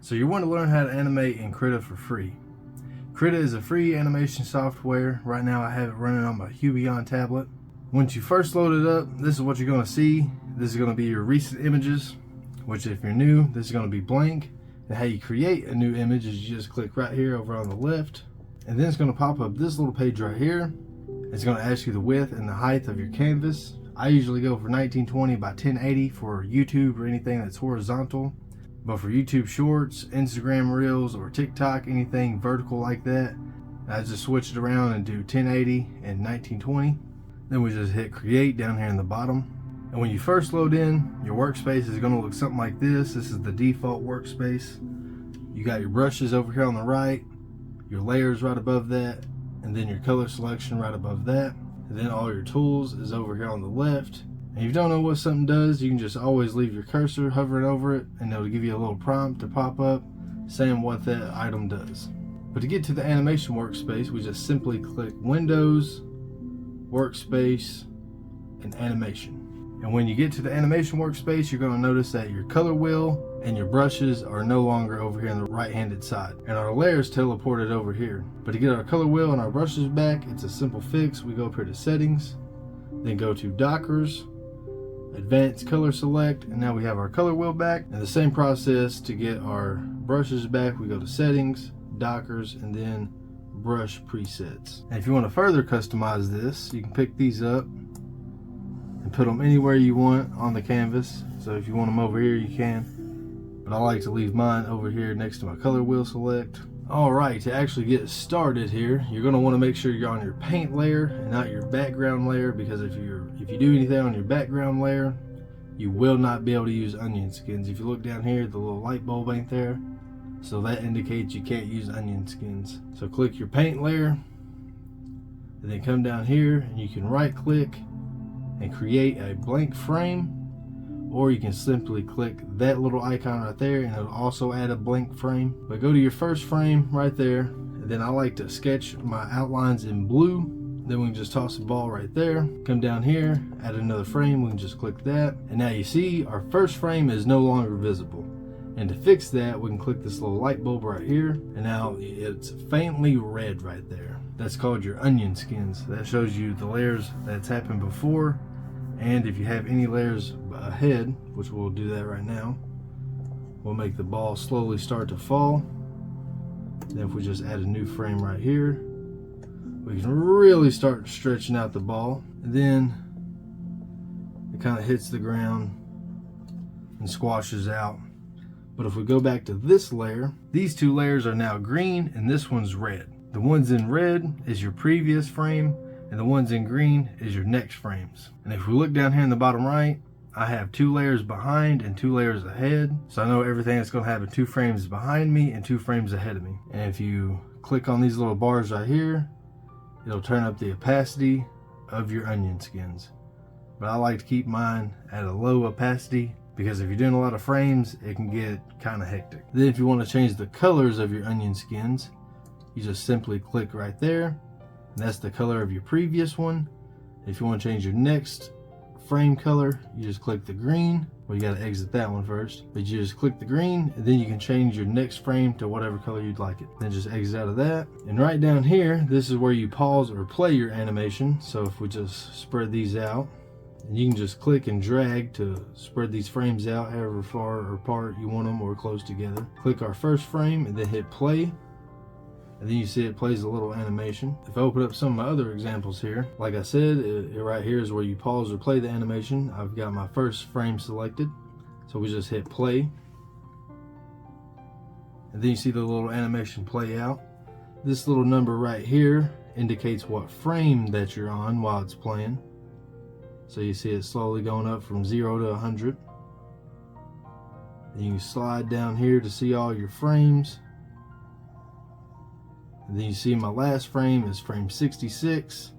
So you want to learn how to animate in Krita for free. Krita is a free animation software. Right now I have it running on my Hubion tablet. Once you first load it up, this is what you're going to see. This is going to be your recent images, which if you're new, this is going to be blank. And how you create a new image is you just click right here over on the left. And then it's going to pop up this little page right here. It's going to ask you the width and the height of your canvas. I usually go for 1920 by 1080 for YouTube or anything that's horizontal. But for YouTube Shorts, Instagram Reels, or TikTok, anything vertical like that, I just switch it around and do 1080 and 1920. Then we just hit create down here in the bottom. And when you first load in, your workspace is going to look something like this. This is the default workspace. You got your brushes over here on the right, your layers right above that, and then your color selection right above that. And then all your tools is over here on the left. And if you don't know what something does, you can just always leave your cursor hovering over it and it'll give you a little prompt to pop up saying what that item does. But to get to the animation workspace, we just simply click Windows, Workspace, and Animation. And when you get to the animation workspace, you're going to notice that your color wheel and your brushes are no longer over here on the right-handed side. And our layers teleported over here. But to get our color wheel and our brushes back, it's a simple fix. We go up here to Settings, then go to Dockers, Advanced Color Select, and now we have our color wheel back. And the same process to get our brushes back, we go to Settings, Dockers, and then Brush Presets. And if you want to further customize this, you can pick these up and put them anywhere you want on the canvas. So if you want them over here, you can. But I like to leave mine over here next to my color wheel select. Alright, to actually get started here, you're going to want to make sure you're on your paint layer and not your background layer, because if you do anything on your background layer, you will not be able to use onion skins. If you look down here, the little light bulb ain't there, so that indicates you can't use onion skins. So click your paint layer and then come down here and you can right click and create a blank frame, or you can simply click that little icon right there and it'll also add a blank frame. But go to your first frame right there, and then I like to sketch my outlines in blue. Then we can just toss the ball right there, come down here, add another frame, we can just click that. And now you see our first frame is no longer visible. And to fix that, we can click this little light bulb right here, and now it's faintly red right there. That's called your onion skins. That shows you the layers that's happened before, and if you have any layers ahead, which we'll do that right now, we'll make the ball slowly start to fall. Then if we just add a new frame right here, we can really start stretching out the ball, and then it kind of hits the ground and squashes out. But if we go back to this layer, these two layers are now green and this one's red. The ones in red is your previous frame, and the ones in green is your next frames. And if we look down here in the bottom right, I have 2 layers behind and 2 layers ahead. So I know everything that's going to happen 2 frames behind me and 2 frames ahead of me. And if you click on these little bars right here, it'll turn up the opacity of your onion skins. But I like to keep mine at a low opacity, because if you're doing a lot of frames, it can get kind of hectic. Then if you want to change the colors of your onion skins, you just simply click right there, and that's the color of your previous one. If you want to change your next frame color, you just click the green. Well, you got to exit that one first, but you just click the green, and then you can change your next frame to whatever color you'd like it. Then just exit out of that, and right down here, this is where you pause or play your animation. So if we just spread these out, and you can just click and drag to spread these frames out however far apart you want them or close together. Click our first frame and then hit play, and then you see it plays a little animation. If I open up some of my other examples here, like I said, right here is where you pause or play the animation. I've got my first frame selected, so we just hit play, and then you see the little animation play out. This little number right here indicates what frame that you're on while it's playing. So you see it slowly going up from 0 to 100. Then you slide down here to see all your frames. And then you see my last frame is frame 66.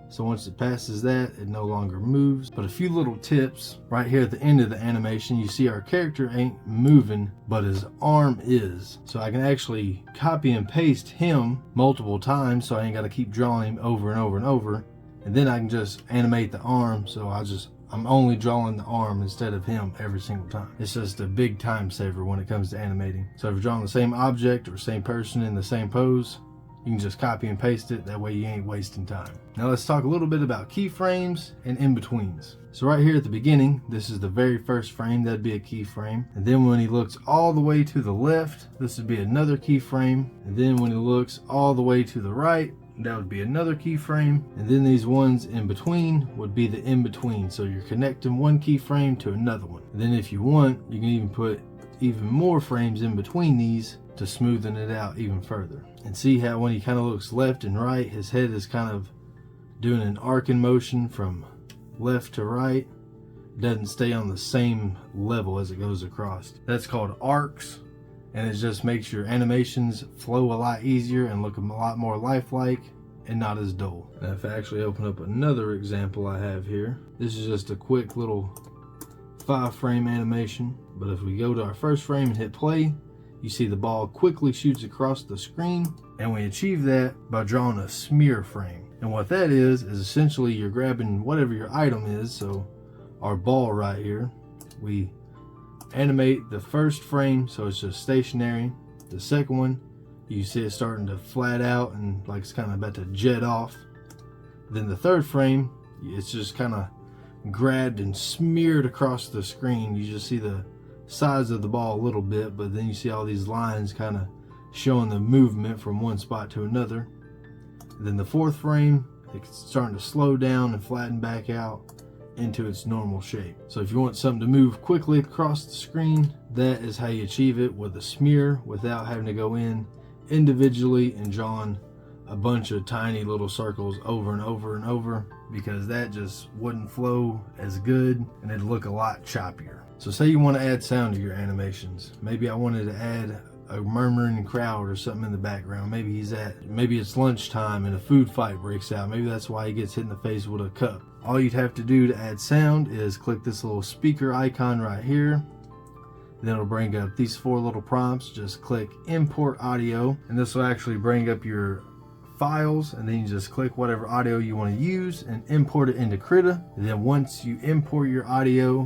So once it passes that, it no longer moves. But a few little tips right here at the end of the animation, you see our character ain't moving, but his arm is. So I can actually copy and paste him multiple times, so I ain't got to keep drawing him over and over and over. And then I can just animate the arm. So I'll just I'm only drawing the arm instead of him every single time. It's just a big time saver when it comes to animating. So if you're drawing the same object or same person in the same pose, you can just copy and paste it. That way you ain't wasting time. Now let's talk a little bit about keyframes and in-betweens. So right here at the beginning, this is the very first frame. That'd be a keyframe. And then when he looks all the way to the left, this would be another keyframe. And then when he looks all the way to the right, that would be another keyframe. And then these ones in between would be the in-between. So you're connecting one keyframe to another one. And then if you want, you can even put even more frames in between these to smoothen it out even further. And see how when he kind of looks left and right, his head is kind of doing an arcing motion from left to right. It doesn't stay on the same level as it goes across. That's called arcs, and it just makes your animations flow a lot easier and look a lot more lifelike and not as dull. Now if I actually open up another example I have here, this is just a quick little 5-frame animation. But if we go to our first frame and hit play, you see the ball quickly shoots across the screen, and we achieve that by drawing a smear frame. And what that is essentially you're grabbing whatever your item is. So our ball right here, we animate the first frame so it's just stationary. The second one, you see it starting to flat out and like it's kind of about to jet off. Then the third frame, it's just kind of grabbed and smeared across the screen. You just see the size of the ball a little bit, but then you see all these lines kind of showing the movement from one spot to another. Then the fourth frame, it's starting to slow down and flatten back out into its normal shape. So if you want something to move quickly across the screen, that is how you achieve it with a smear without having to go in individually and drawing a bunch of tiny little circles over and over and over, because that just wouldn't flow as good and it'd look a lot choppier. So say you want to add sound to your animations. Maybe I wanted to add a murmuring crowd or something in the background. Maybe it's lunchtime and a food fight breaks out. Maybe that's why he gets hit in the face with a cup. All you'd have to do to add sound is click this little speaker icon right here. Then it'll bring up these 4 little prompts. Just click import audio, and this will actually bring up your files, and then you just click whatever audio you want to use and import it into Krita. And then once you import your audio,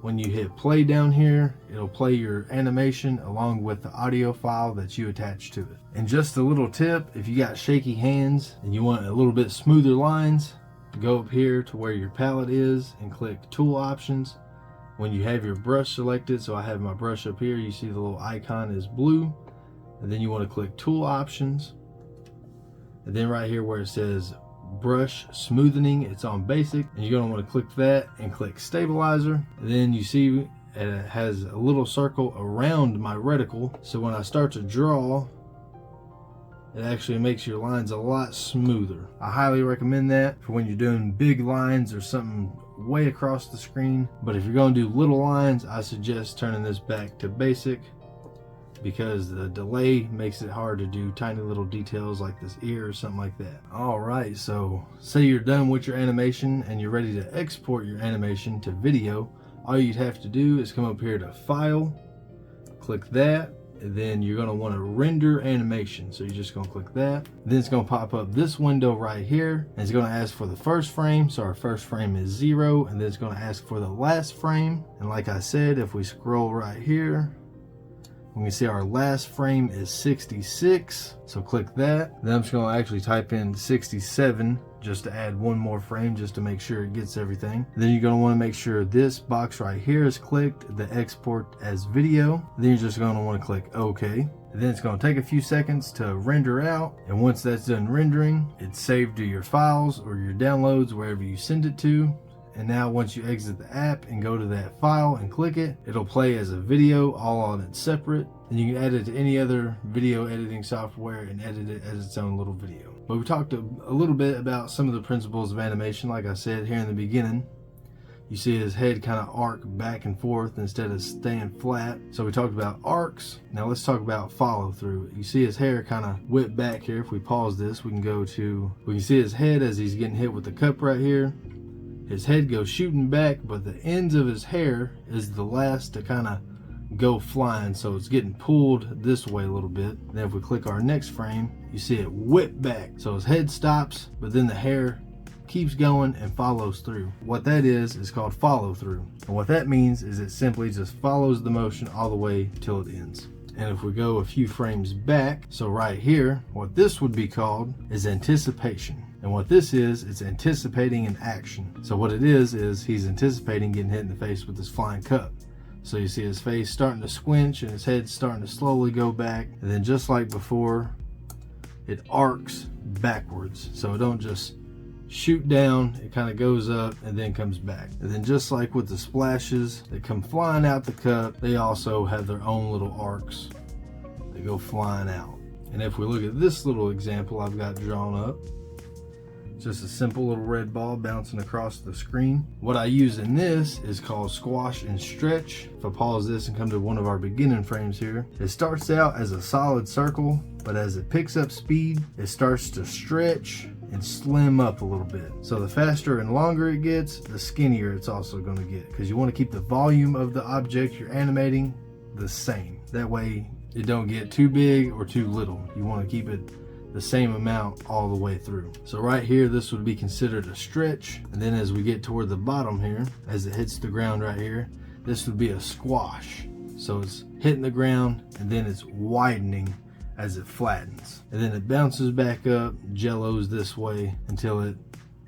when you hit play down here, it'll play your animation along with the audio file that you attach to it. And just a little tip, if you got shaky hands and you want a little bit smoother lines, go up here to where your palette is and click tool options. When you have your brush selected, so I have my brush up here, you see the little icon is blue, and then you want to click tool options, and then right here where it says brush smoothing, it's on basic, and you're going to want to click that and click stabilizer. And then you see it has a little circle around my reticle, so when I start to draw, it actually makes your lines a lot smoother. I highly recommend that for when you're doing big lines or something way across the screen. But if you're going to do little lines, I suggest turning this back to basic, because the delay makes it hard to do tiny little details like this ear or something like that. Alright, so say you're done with your animation and you're ready to export your animation to video. All you'd have to do is come up here to File, click that, and then you're going to want to render animation. So you're just going to click that. Then it's going to pop up this window right here, and it's going to ask for the first frame. So our first frame is 0, and then it's going to ask for the last frame. And like I said, if we scroll right here, we can see our last frame is 66, so click that. Then I'm just going to actually type in 67 just to add one more frame, just to make sure it gets everything. Then you're going to want to make sure this box right here is clicked, the export as video. Then you're just going to want to click OK. And then it's going to take a few seconds to render out, and once that's done rendering, it's saved to your files or your downloads, wherever you send it to. And now once you exit the app and go to that file and click it, it'll play as a video all on its separate. And you can add it to any other video editing software and edit it as its own little video. But we talked a little bit about some of the principles of animation. Like I said here in the beginning, you see his head kind of arc back and forth instead of staying flat. So we talked about arcs. Now let's talk about follow through. You see his hair kind of whip back here. If we pause this, we can see his head as he's getting hit with the cup right here. His head goes shooting back, but the ends of his hair is the last to kind of go flying, so it's getting pulled this way a little bit. Then if we click our next frame, you see it whip back. So his head stops, but then the hair keeps going and follows through. What that is called follow through. And what that means is it simply just follows the motion all the way till it ends. And if we go a few frames back, so right here, what this would be called is anticipation. And what this is, it's anticipating an action. So what it is he's anticipating getting hit in the face with this flying cup. So you see his face starting to squinch and his head starting to slowly go back. And then just like before, it arcs backwards. So it don't just shoot down, it kind of goes up and then comes back. And then just like with the splashes that come flying out the cup, they also have their own little arcs. They go flying out. And if we look at this little example I've got drawn up, just a simple little red ball bouncing across the screen. What I use in this is called squash and stretch. If I pause this and come to one of our beginning frames here, it starts out as a solid circle, but as it picks up speed, it starts to stretch and slim up a little bit. So the faster and longer it gets, the skinnier it's also going to get, because you want to keep the volume of the object you're animating the same. That way it don't get too big or too little. You want to keep it the same amount all the way through. So right here, this would be considered a stretch. And then as we get toward the bottom here, as it hits the ground right here, this would be a squash. So it's hitting the ground and then it's widening as it flattens. And then it bounces back up, jellos this way until it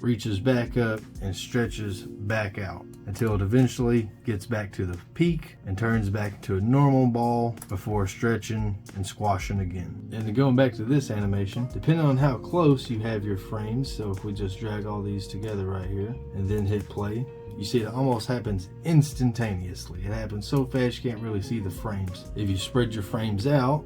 reaches back up and stretches back out until it eventually gets back to the peak and turns back into a normal ball before stretching and squashing again. And then going back to this animation, depending on how close you have your frames, so if we just drag all these together right here and then hit play, you see it almost happens instantaneously. It happens so fast you can't really see the frames. If you spread your frames out,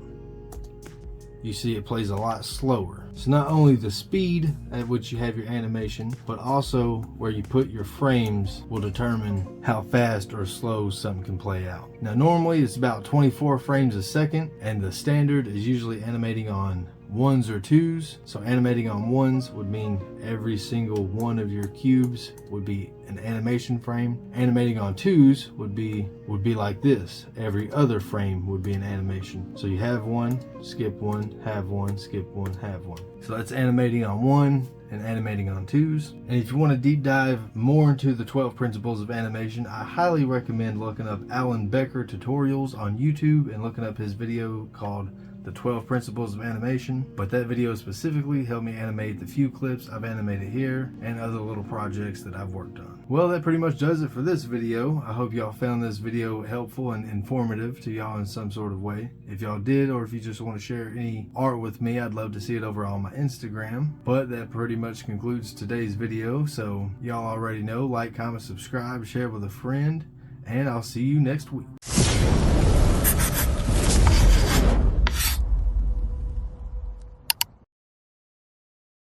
you see it plays a lot slower. So not only the speed at which you have your animation, but also where you put your frames will determine how fast or slow something can play out. Now normally it's about 24 frames a second, and the standard is usually animating on ones or twos. So animating on ones would mean every single one of your cubes would be an animation frame. Animating on twos would be like this. Every other frame would be an animation. So you have one, skip one, have one, skip one, have one. So that's animating on one and animating on twos. And if you want to deep dive more into the 12 principles of animation, I highly recommend looking up Alan Becker tutorials on YouTube and looking up his video called The 12 Principles of Animation. But that video specifically helped me animate the few clips I've animated here and other little projects that I've worked on. Well, that pretty much does it for this video. I hope y'all found this video helpful and informative to y'all in some sort of way. If y'all did, or if you just want to share any art with me, I'd love to see it over on my Instagram. But that pretty much concludes today's video. So y'all already know, like, comment, subscribe, share with a friend, and I'll see you next week.